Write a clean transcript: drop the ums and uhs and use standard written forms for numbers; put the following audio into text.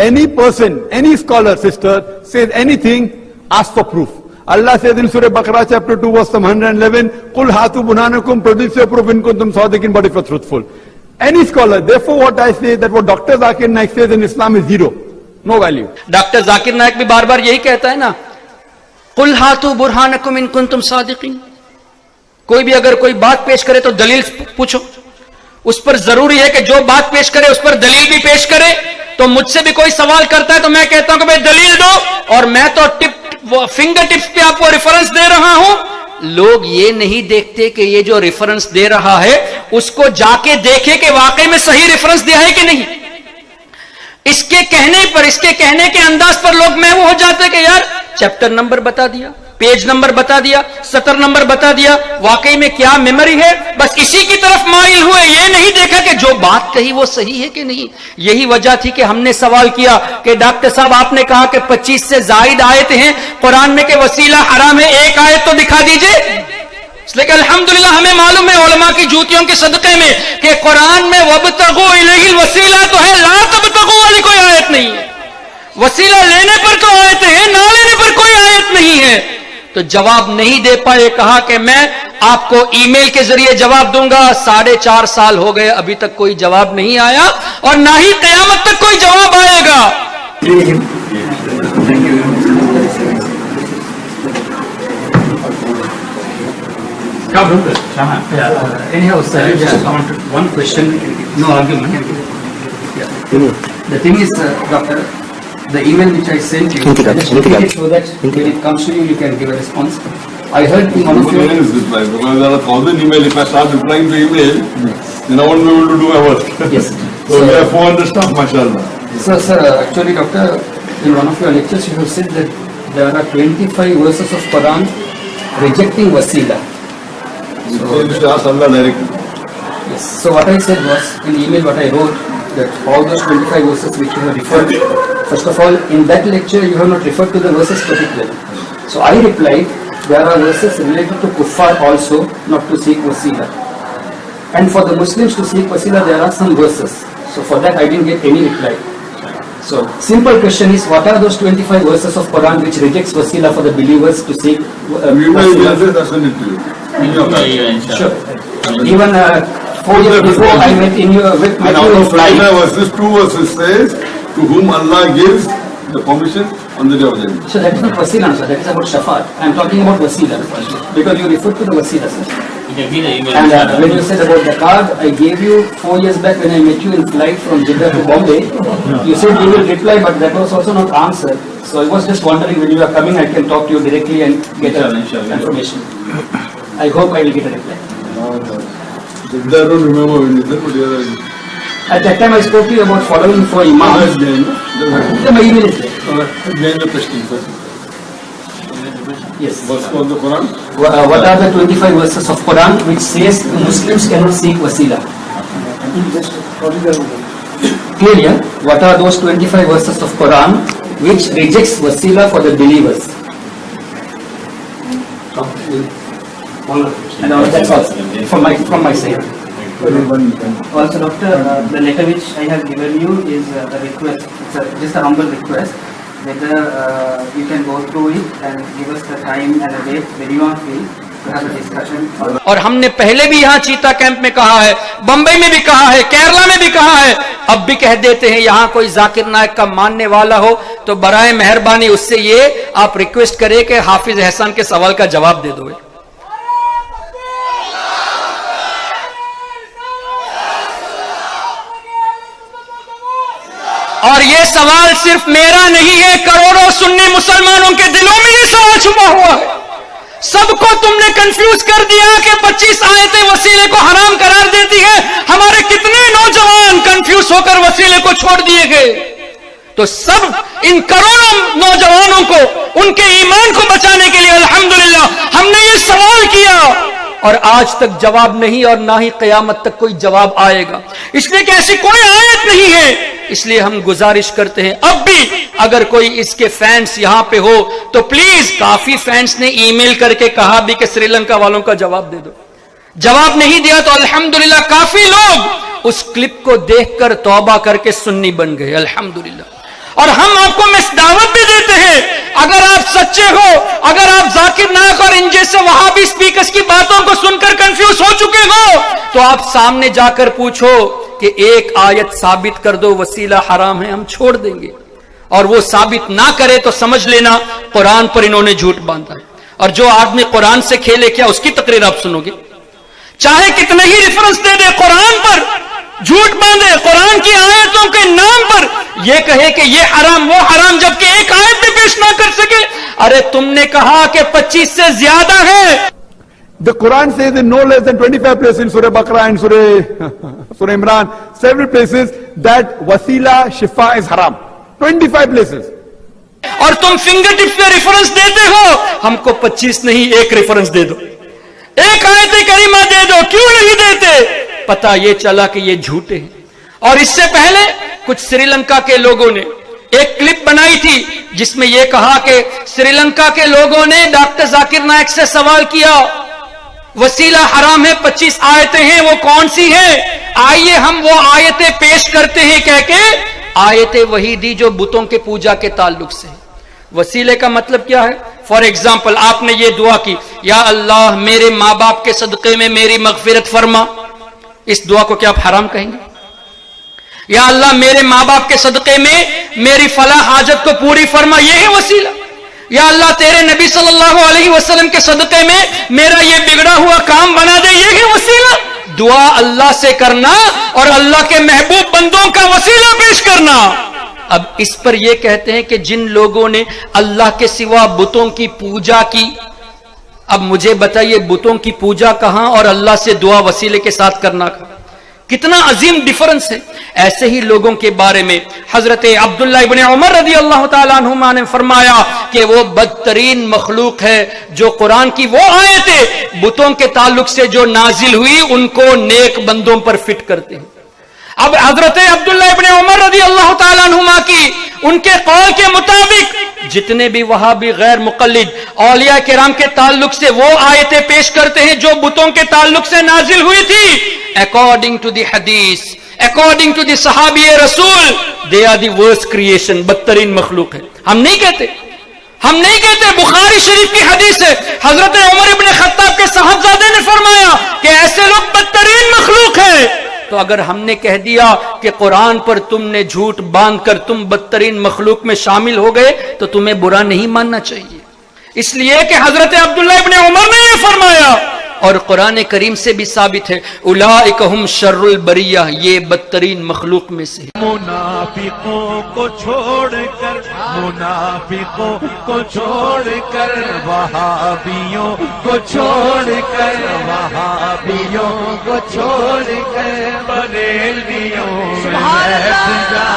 any person, any scholar, sister, says anything, ask for proof. Allah says in Surah Baqarah chapter 2 verse 111, قُلْ هَاتُوا بُرْهَانَكُمْ, produce your proof in kuntum sadiqin, but if you're truthful. Any scholar, therefore what I say, that what Dr. Zakir Naik says in Islam is zero, no value. Dr. Zakir Naik بھی بار بار یہی کہتا ہے نا, قُلْ هَاتُوا بُرْهَانَكُمْ إِن كُنتُمْ صَادِقِينَ. کوئی بھی اگر کوئی بات پیش کرے تو دلیل پوچھو. اس پر ضروری ہے کہ جو بات پیش کرے اس پر دلیل بھی پیش کرے. تو مجھ سے بھی کوئی سوال کرتا ہے تو میں کہتا ہوں کہ بھئی دلیل دو, اور میں تو فنگر ٹپس پہ آپ کو ریفرنس دے رہا ہوں. لوگ یہ نہیں دیکھتے کہ یہ جو ریفرنس دے رہا ہے اس کو جا کے دیکھے کہ واقعی میں صحیح ریفرنس دیا ہے کہ نہیں. اس کے کہنے پر, اس کے کہنے کے انداز پر لوگ محو ہو جاتے کہ یار چیپٹر نمبر بتا دیا, پیج نمبر بتا دیا, سطر نمبر بتا دیا, واقعی میں کیا میموری ہے, بس اسی کی طرف مائل ہوئے. یہ نہیں دیکھا کہ جو بات کہی وہ صحیح ہے کہ نہیں. یہی وجہ تھی کہ ہم نے سوال کیا کہ ڈاکٹر صاحب آپ نے کہا کہ 25 سے زائد آیتیں ہیں قرآن میں کہ وسیلہ حرام ہے, ایک آیت تو دکھا دیجئے. اس لیے کہ الحمدللہ ہمیں معلوم ہے علماء کی جوتیوں کے صدقے میں کہ قرآن میں وَابْتَغُوا إِلَيْهِ الْوَسِيلَةَ تو ہے, لا تبتغوا والی کوئی آیت نہیں ہے. وسیلہ لینے پر تو آیتیں ہیں, نہ لینے پر کوئی آیت نہیں ہے. تو جواب نہیں دے پائے. کہا کہ میں آپ کو ای میل کے ذریعے جواب دوں گا. 4.5 سال ہو گئے, ابھی تک کوئی جواب نہیں آیا اور نہ ہی قیامت تک کوئی جواب آئے گا. Anyhow, sir, just one question, no argument. The thing is, doctor, the email which I sent you, I just read it so that when it comes to you, you can give a response. I heard in one of your... reply, because there are 1,000 emails. If I start replying to email, then I won't be able to do my work. Yes. So we have 400 staff, mashallah. So, sir, actually, doctor, in one of your lectures, you have said that there are 25 verses of Quran rejecting wasila. So you should ask Allah directly. Yes. So what I said was, in email what I wrote, that all those 25 verses which you have referred to, first of all, in that lecture you have not referred to the verses particularly. So I replied, there are verses related to kuffar also, not to seek wasila. And for the Muslims to seek wasila, there are some verses. So for that I didn't get any reply. So simple question is, what are those 25 verses of Quran which rejects wasila for the believers to seek wasila? I'll send it to you. Sure. Even 4 years before I met in your with And out of 25 verses, 2 verses says, to whom Allah gives the permission on the day of judgment. So that is not wasila, sir. That is about shafaat. I am talking about wasila because you referred to the wasila, sir. And when you said about the card, I gave you 4 years back when I met you in flight from Jeddah to Bombay. You said you will reply, but that was also not answered. So I was just wondering when you are coming, I can talk to you directly and get information. I hope I will get a reply. I don't remember when you said, but At that time I spoke to you about following for Imam. My email is there. Behind the question, sir. Yes. Verse of the Quran? What are the 25 verses of Quran which says Muslims cannot seek wasila? Clear? What are those 25 verses of Quran which rejects wasila for the believers? And that's all from my side. Also, doctor, the letter which I have given you is a request. It's just a humble request. Whether you can go through it and give us the time and the date when you are free to have a discussion. اور ہم نے پہلے بھی یہاں چیتا camp میں کہا ہے, بمبئی میں بھی کہا ہے, کیرلا میں بھی کہا ہے, اب بھی کہہ دیتے ہیں. یہاں کوئی ذاکر نائک کا ماننے والا ہو تو برائے مہربانی اس سے یہ آپ ریکویسٹ کرے کہ حافظ احسان کے سوال کا جواب دے دو. اور یہ سوال صرف میرا نہیں ہے, کروڑوں سنی مسلمانوں کے دلوں میں یہ سوال چھپا ہوا ہے. سب کو تم نے کنفیوز کر دیا کہ 25 آیتیں وسیلے کو حرام قرار دیتی ہیں. ہمارے کتنے نوجوان کنفیوز ہو کر وسیلے کو چھوڑ دیے گئے. تو سب ان کروڑوں نوجوانوں کو ان کے ایمان کو بچانے کے لیے الحمدللہ ہم نے یہ سوال کیا, اور آج تک جواب نہیں اور نہ ہی قیامت تک کوئی جواب آئے گا. اس لیے کہ ایسی کوئی آیت نہیں ہے. اس لیے ہم گزارش کرتے ہیں, اب بھی اگر کوئی اس کے فینس یہاں پہ ہو تو پلیز, کافی فینس نے ای میل کر کے کہا بھی کہ سری لنکا والوں کا جواب دے دو. جواب نہیں دیا تو الحمدللہ کافی لوگ اس کلپ کو دیکھ کر توبہ کر کے سنی بن گئے الحمدللہ. اور ہم آپ کو دعوت بھی دیتے ہیں, اگر آپ سچے ہو, اگر آپ ذاکر نائک اور ان جیسے وہابی سپیکرز کی باتوں کو سن کر کنفیوز ہو چکے ہو, تو آپ سامنے جا کر پوچھو کہ ایک آیت ثابت کر دو وسیلہ حرام ہے, ہم چھوڑ دیں گے. اور وہ ثابت نہ کرے تو سمجھ لینا قرآن پر انہوں نے جھوٹ باندھا ہے. اور جو آدمی قرآن سے کھیلے, کیا اس کی تقریر آپ سنو گے؟ چاہے کتنے ہی ریفرنس دے دے قرآن پر, جھوٹ باندھے قرآن کی آیتوں کے نام پر, یہ کہے کہ یہ حرام وہ حرام, جبکہ ایک آیت بھی پیش نہ کر سکے. ارے تم نے کہا کہ 25 سے زیادہ ہے. The Quran says in no less than 25 places in Surah Baqarah and Surah Imran, several places that wasila shifa is haram. 25 places. اور تم فنگر ٹپس پہ ریفرنس دیتے ہو, ہم کو 25 نہیں ایک ریفرنس دے دو, ایک آیت کریمہ دے دو. کیوں نہیں دیتے؟ پتہ یہ چلا کہ یہ جھوٹے ہیں. اور اس سے پہلے کچھ سری لنکا کے لوگوں نے ایک کلپ بنائی تھی جس میں یہ کہا کہ سری لنکا کے لوگوں نے ڈاکٹر ذاکر نائک سے سوال کیا, وسیلہ حرام ہے, 25 آیتیں ہیں, وہ کون سی ہیں؟ آئیے ہم وہ آیتیں پیش کرتے ہیں, کہہ کے آیتیں وہی دی جو بتوں کے پوجا کے تعلق سے. وسیلے کا مطلب کیا ہے؟ فار ایگزامپل آپ نے یہ دعا کی, یا اللہ میرے ماں باپ کے صدقے میں میری مغفرت فرما, اس دعا کو کیا آپ حرام کہیں گے؟ یا اللہ میرے ماں باپ کے صدقے میں میری فلاح حاجت کو پوری فرما, یہ ہے وسیلہ. یا اللہ تیرے نبی صلی اللہ علیہ وسلم کے صدقے میں میرا یہ بگڑا ہوا کام بنا دے, یہ ہے وسیلہ. دعا اللہ سے کرنا اور اللہ کے محبوب بندوں کا وسیلہ پیش کرنا. اب اس پر یہ کہتے ہیں کہ جن لوگوں نے اللہ کے سوا بتوں کی پوجا کی, اب مجھے بتائیے بتوں کی پوجا کہاں اور اللہ سے دعا وسیلے کے ساتھ کرنا کہاں؟ کتنا عظیم ڈیفرنس ہے. ایسے ہی لوگوں کے بارے میں حضرت عبداللہ ابن عمر رضی اللہ تعالیٰ عنہما نے فرمایا کہ وہ بدترین مخلوق ہے جو قرآن کی وہ آیتیں بتوں کے تعلق سے جو نازل ہوئی ان کو نیک بندوں پر فٹ کرتے ہیں. اب حضرت عبداللہ ابن عمر رضی اللہ تعالیٰ عنہما کی ان کے قول کے مطابق جتنے بھی وہابی غیر مقلد اولیاء کرام کے تعلق سے وہ آیتیں پیش کرتے ہیں جو بتوں کے تعلق سے نازل ہوئی تھی, according to the hadith, according to the صحابی رسول, they are the worst creation, بدترین مخلوق ہے. ہم نہیں کہتے, بخاری شریف کی حدیث ہے, حضرت عمر ابن خطاب کے صاحبزادے نے فرمایا کہ ایسے لوگ بدترین مخلوق ہیں. تو اگر ہم نے کہہ دیا کہ قرآن پر تم نے جھوٹ باندھ کر تم بدترین مخلوق میں شامل ہو گئے تو تمہیں برا نہیں ماننا چاہیے, اس لیے کہ حضرت عبداللہ ابن عمر نے یہ فرمایا اور قرآن کریم سے بھی ثابت ہے, اولئک ہم شر البریہ, یہ بدترین مخلوق میں سے. منافقوں کو چھوڑ کر, منافقوں کو چھوڑ کر, وہابیوں کو چھوڑ کر, وہابیوں کو چھوڑ کر, بریلویوں میں بیٹھ جا.